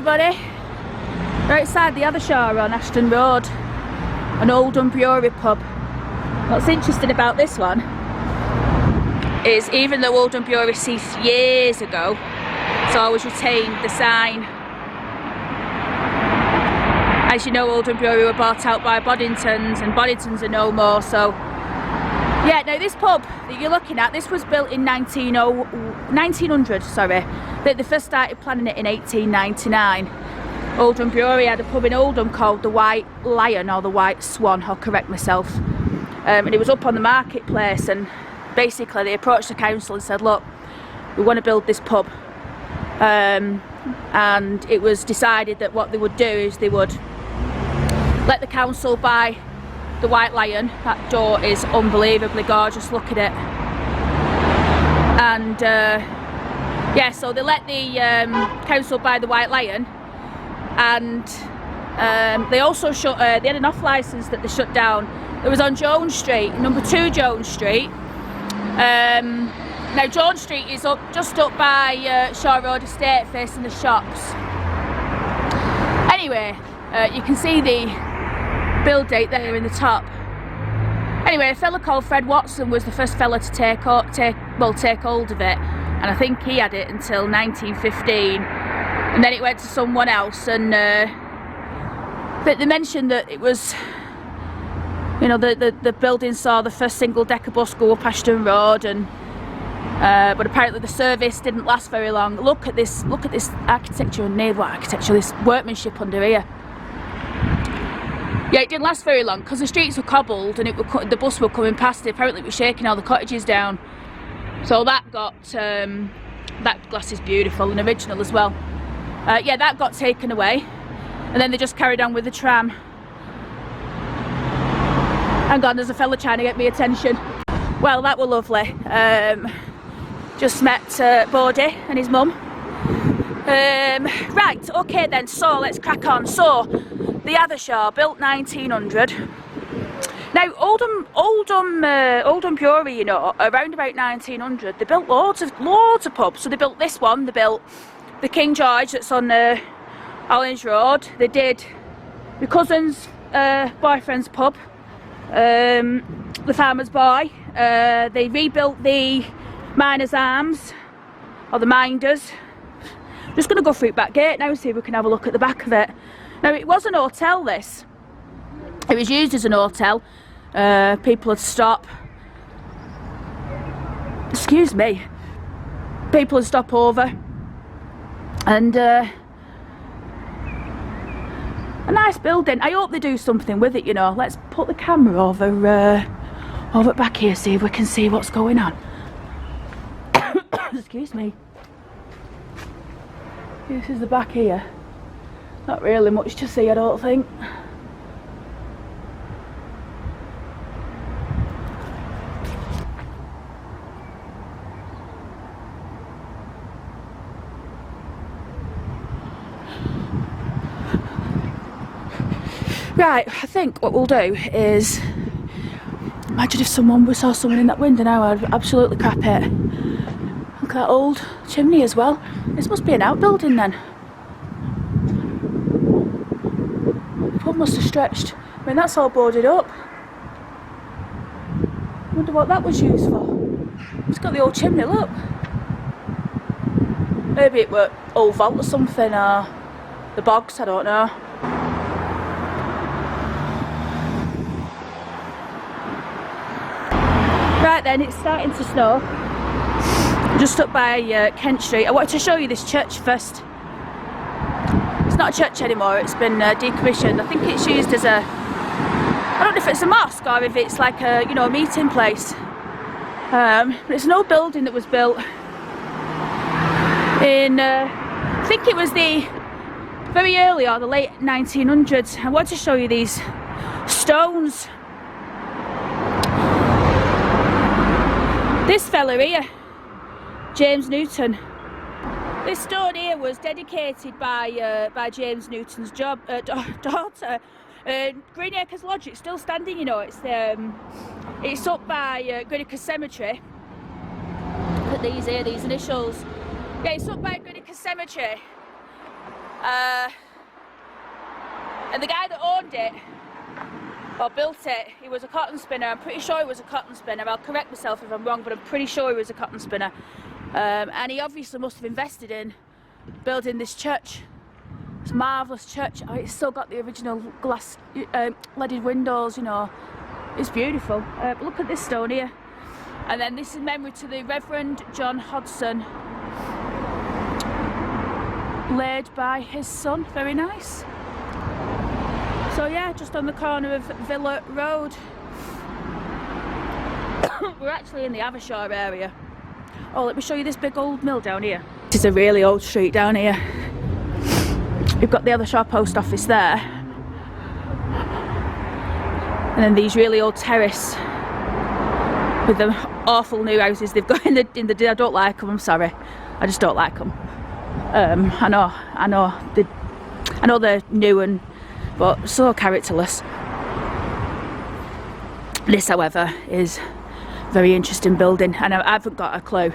everybody. We're outside the Hathershaw on Ashton Road, an Oldham brewery pub. What's interesting about this one is even though Oldham Brewery ceased years ago, it's always retained the sign. As you know, Oldham Brewery were bought out by Boddingtons, and Boddingtons are no more, so yeah. Now this pub that you're looking at, this was built in 1900, sorry. They first started planning it in 1899. Oldham Brewery had a pub in Oldham called the White Lion, or the White Swan, I'll correct myself. And it was up on the marketplace, and basically they approached the council and said, look, we want to build this pub. And it was decided that what they would do is they would let the council buy the White Lion. That door is unbelievably gorgeous, look at it. And yeah, so they let the council buy the White Lion, and they also shut, they had an off licence that they shut down. It was on Jones Street, number 2 Jones Street. Now Jones Street is just up by Shaw Road Estate, facing the shops. Anyway, you can see the build date there in the top. Anyway, a fella called Fred Watson was the first fella to take hold of it, and I think he had it until 1915, and then it went to someone else. And but they mentioned that it was, you know, the building saw the first single-decker bus go up Ashton Road, and but apparently the service didn't last very long. Look at this architecture and naval architecture, this workmanship under here. Yeah, it didn't last very long because the streets were cobbled, and the bus were coming past it. Apparently it was shaking all the cottages down. So that got, that glass is beautiful and original as well. Yeah, that got taken away, and then they just carried on with the tram. Hang on, there's a fella trying to get me attention. Well, that were lovely. Just met Bodie and his mum. Right, okay then, so let's crack on. So, the Hathershaw, built 1900. Now, Oldham Brewery, you know, around about 1900, they built loads of pubs. So they built this one, they built the King George that's on Orange Road. They did my cousin's boyfriend's pub, the Farmer's Boy. They rebuilt the Miners' Arms, or the Minders. I'm just going to go through back gate now and see if we can have a look at the back of it. Now, it was an hotel, this. It was used as an hotel. People would stop. Excuse me. People would stop over. And a nice building. I hope they do something with it, you know. Let's put the camera over back here, see if we can see what's going on. Excuse me. This is the back here. Not really much to see, I don't think. Right, I think what we'll do is, imagine if we saw someone in that window now, I'd absolutely crap it. Look at that old chimney as well. This must be an outbuilding then. The pub must have stretched. I mean, that's all boarded up. Wonder what that was used for. It's got the old chimney, look. Maybe it were old vault or something, or the bogs, I don't know. Right then, it's starting to snow. Just up by Kent Street. I wanted to show you this church first. It's not a church anymore, it's been decommissioned. I think it's used as a, I don't know if it's a mosque or if it's like a, you know, a meeting place. But it's an old building that was built in, I think it was the very early or the late 1900s. I want to show you these stones. This fella here, James Newton. This stone here was dedicated by James Newton's daughter. Greenacres Lodge, it's still standing, you know. It's up by Greenacres Cemetery. Look at these here, these initials. Yeah, it's up by Greenacres Cemetery. And the guy that owned it, or built it, he was a cotton spinner. I'm pretty sure he was a cotton spinner. I'll correct myself if I'm wrong, but I'm pretty sure he was a cotton spinner. And he obviously must have invested in building this church. This marvellous church. Oh, it's still got the original glass leaded windows, you know. It's beautiful. But look at this stone here. And then this is memory to the Reverend John Hodson, laid by his son. Very nice. So yeah, just on the corner of Villa Road. We're actually in the Hathershaw area. Oh, let me show you this big old mill down here. This is a really old street down here. We've got the Hathershaw post office there. And then these really old terrace with the awful new houses they've got in the I don't like them, I'm sorry. I just don't like them. I know they're new but so characterless. This, however, is a very interesting building, and I haven't got a clue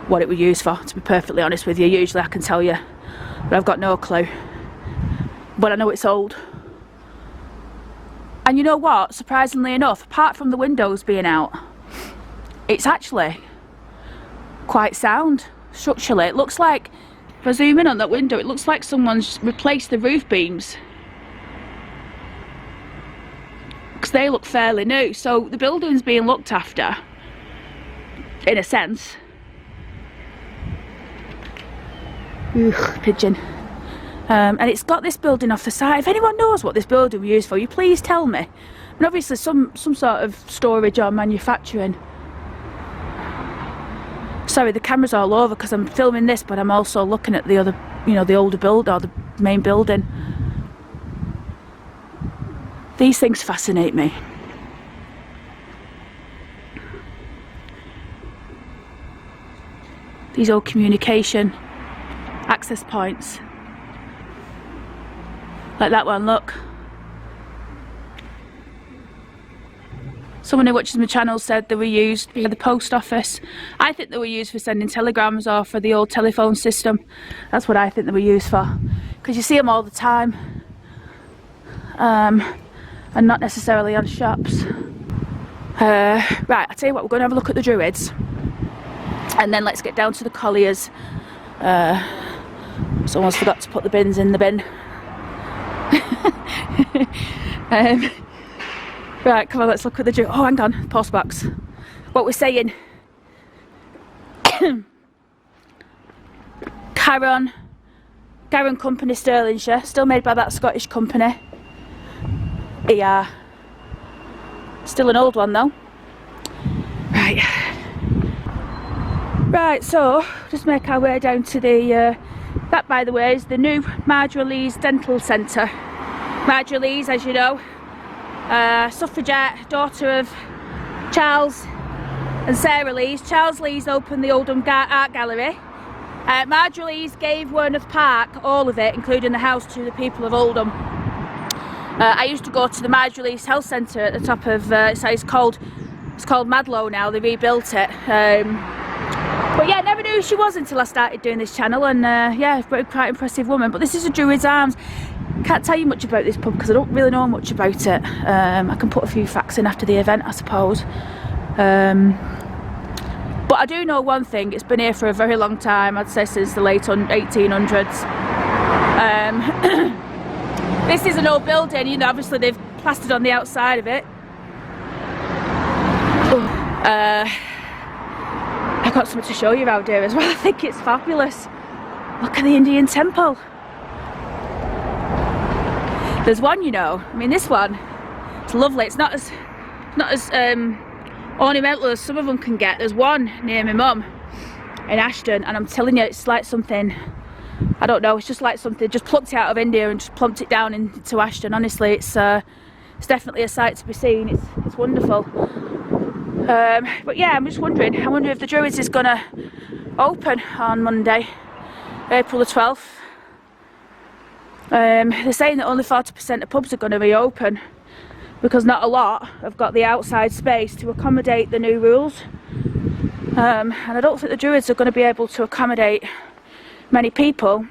what it was used for, to be perfectly honest with you. Usually I can tell you, but I've got no clue. But I know it's old. And you know what? Surprisingly enough, apart from the windows being out, it's actually quite sound structurally. It looks like, if I zoom in on that window, it looks like someone's replaced the roof beams, because they look fairly new. So the building's being looked after, in a sense. Ugh, pigeon. And it's got this building off the side. If anyone knows what this building was used for, you please tell me. And obviously some sort of storage or manufacturing. Sorry, the camera's all over because I'm filming this, but I'm also looking at the other, you know, the older build, or the main building. These things fascinate me. These old communication access points. Like that one, look. Someone who watches my channel said they were used for the post office. I think they were used for sending telegrams, or for the old telephone system. That's what I think they were used for. Because you see them all the time. And not necessarily on shops. Right, I'll tell you what, we're going to have a look at the Druids. And then let's get down to the Colliers. Someone's forgot to put the bins in the bin. Right, come on, let's look at the Druids. Oh, hang on, postbox. What we're saying. Caron Company, Stirlingshire, still made by that Scottish company. Yeah, still an old one though. Right, so just make our way down to the that, by the way, is the new Marjorie Lee's Dental Centre. Marjorie Lee's, as you know, suffragette, daughter of Charles and Sarah Lees. Charles Lees opened the Oldham Art Gallery. Marjorie Lees gave Werneth Park, all of it, including the house, to the people of Oldham. I used to go to the Marjorie Lee's Health Centre at the top of, it's called Madlow now, they rebuilt it. But yeah, never knew who she was until I started doing this channel, and yeah, quite impressive woman. But this is a Druids Arms. Can't tell you much about this pub because I don't really know much about it. I can put a few facts in after the event, I suppose. But I do know one thing, it's been here for a very long time, I'd say since the late 1800s. This is an old building, you know, obviously they've plastered on the outside of it. I've got something to show you around here as well. I think it's fabulous. Look at the Indian temple. There's one, you know, I mean this one, it's lovely. It's not as ornamental as some of them can get. There's one near my mum in Ashton, and I'm telling you, it's like something, I don't know, it's just like something just plucked out of India and just plumped it down into Ashton. Honestly, it's definitely a sight to be seen. It's wonderful. But yeah, I'm just wondering, I wonder if the Druids is gonna open on Monday, April the 12th. They're saying that only 40% of pubs are going to be open because not a lot have got the outside space to accommodate the new rules. And I don't think the Druids are going to be able to accommodate many people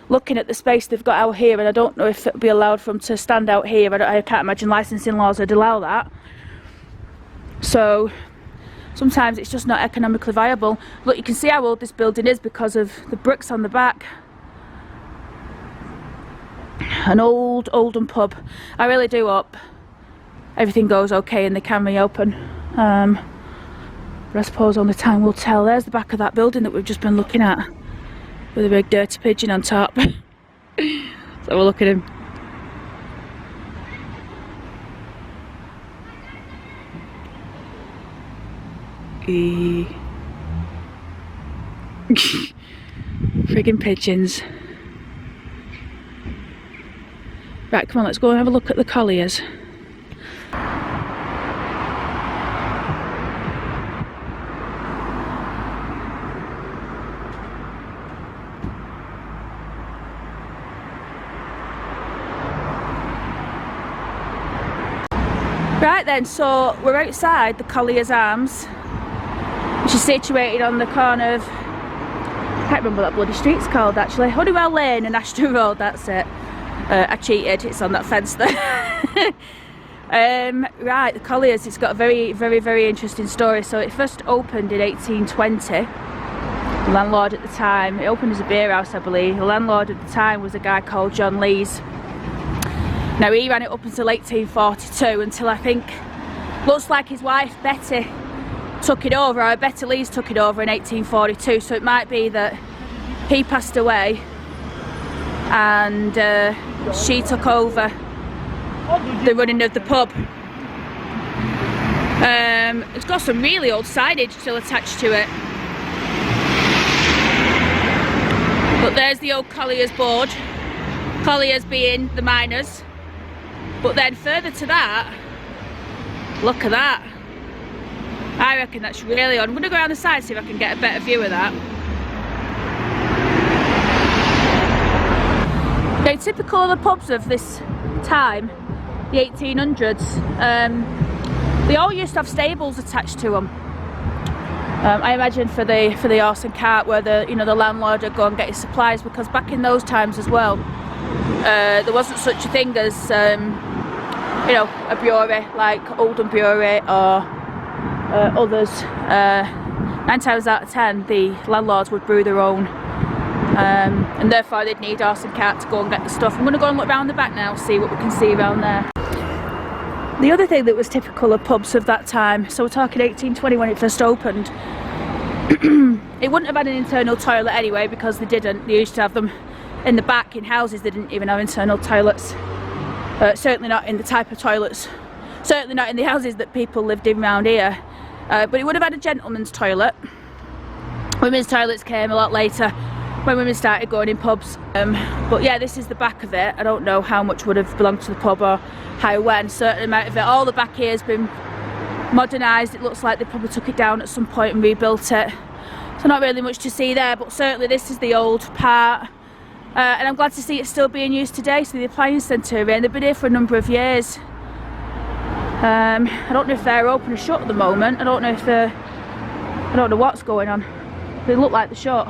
looking at the space they've got out here, and I don't know if it'll be allowed for them to stand out here. I can't imagine licensing laws would allow that. So sometimes it's just not economically viable. Look, you can see how old this building is because of the bricks on the back. An old Oldham pub. I really do hope everything goes okay and they can reopen. But I suppose only time will tell. There's the back of that building that we've just been looking at, with a big dirty pigeon on top. So we'll look at him. Friggin' pigeons. Right, come on, let's go and have a look at the Colliers. Right then, so we're outside the Colliers Arms, which is situated on the corner of, I can't remember what that bloody street's called actually, Honeywell Lane and Ashton Road, that's it. I cheated, it's on that fence there. Right, the Colliers, it's got a very interesting story. So it first opened in 1820. The landlord at the time, it opened as a beer house I believe. The landlord at the time was a guy called John Lees. Now he ran it up until 1842, until I think, looks like his wife Betty took it over, or Betty Lees took it over in 1842, so it might be that he passed away and she took over the running of the pub. It's got some really old signage still attached to it. But there's the old Colliers board, Colliers being the miners. But then further to that, look at that. I reckon that's really odd. I'm going to go around the side and see if I can get a better view of that. Now, typical of the pubs of this time, the 1800s, they all used to have stables attached to them. I imagine for the horse and cart, where the the landlord would go and get his supplies, because back in those times as well, there wasn't such a thing as a brewery like Oldham Brewery or others. 9 times out of 10 the landlords would brew their own, and therefore they'd need horse and cart to go and get the stuff. I'm going to go and look round the back now, see what we can see around there. The other thing that was typical of pubs of that time, so we're talking 1820 when it first opened, it wouldn't have had an internal toilet anyway, because they didn't. They used to have them in the back in houses. They didn't even have internal toilets. Certainly not in the type of toilets, certainly not in the houses that people lived in around here. But it would have had a gentleman's toilet. Women's toilets came a lot later, when women started going in pubs. But yeah, this is the back of it. I don't know how much would have belonged to the pub or how when. Certain amount of it, all the back here has been modernised. It looks like they probably took it down at some point and rebuilt it. So not really much to see there, but certainly this is the old part. And I'm glad to see it's still being used today. So the appliance centre here, and they've been here for a number of years. I don't know if they're open or shut at the moment. I don't know if they're, I don't know what's going on. They look like they're shut.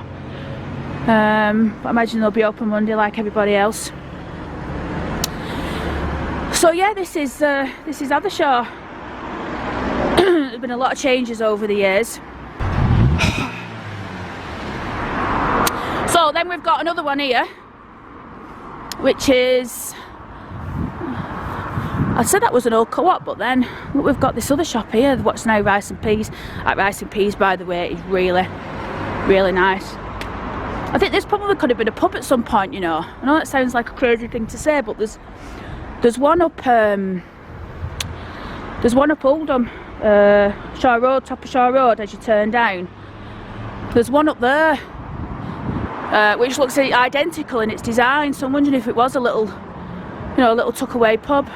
But I imagine they'll be open Monday like everybody else. So yeah, this is Hathershaw. There's been a lot of changes over the years. So then we've got another one here, which is, I'd say that was an old co-op, but then look, we've got this other shop here, what's now Rice and Peas. That Rice and Peas, by the way, is really nice. I think this probably could have been a pub at some point, you know. I know that sounds like a crazy thing to say, but there's one up Oldham, Shaw Road, top of Shaw Road as you turn down. There's one up there, which looks identical in its design. So I'm wondering if it was a little tuck-away pub.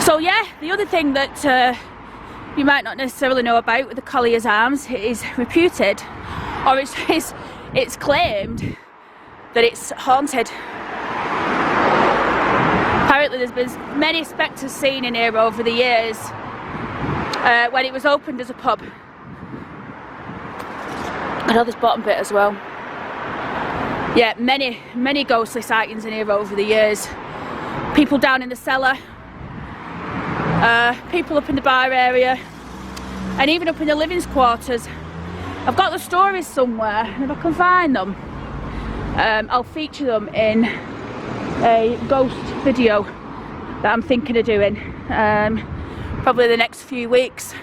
So yeah, the other thing that you might not necessarily know about with the Colliers Arms, it is reputed, or it's claimed that it's haunted. Apparently there's been many spectres seen in here over the years when it was opened as a pub. I know this bottom bit as well. Yeah, many ghostly sightings in here over the years. People down in the cellar, people up in the bar area, and even up in the living quarters. I've got the stories somewhere, and if I can find them, I'll feature them in a ghost video that I'm thinking of doing, probably the next few weeks.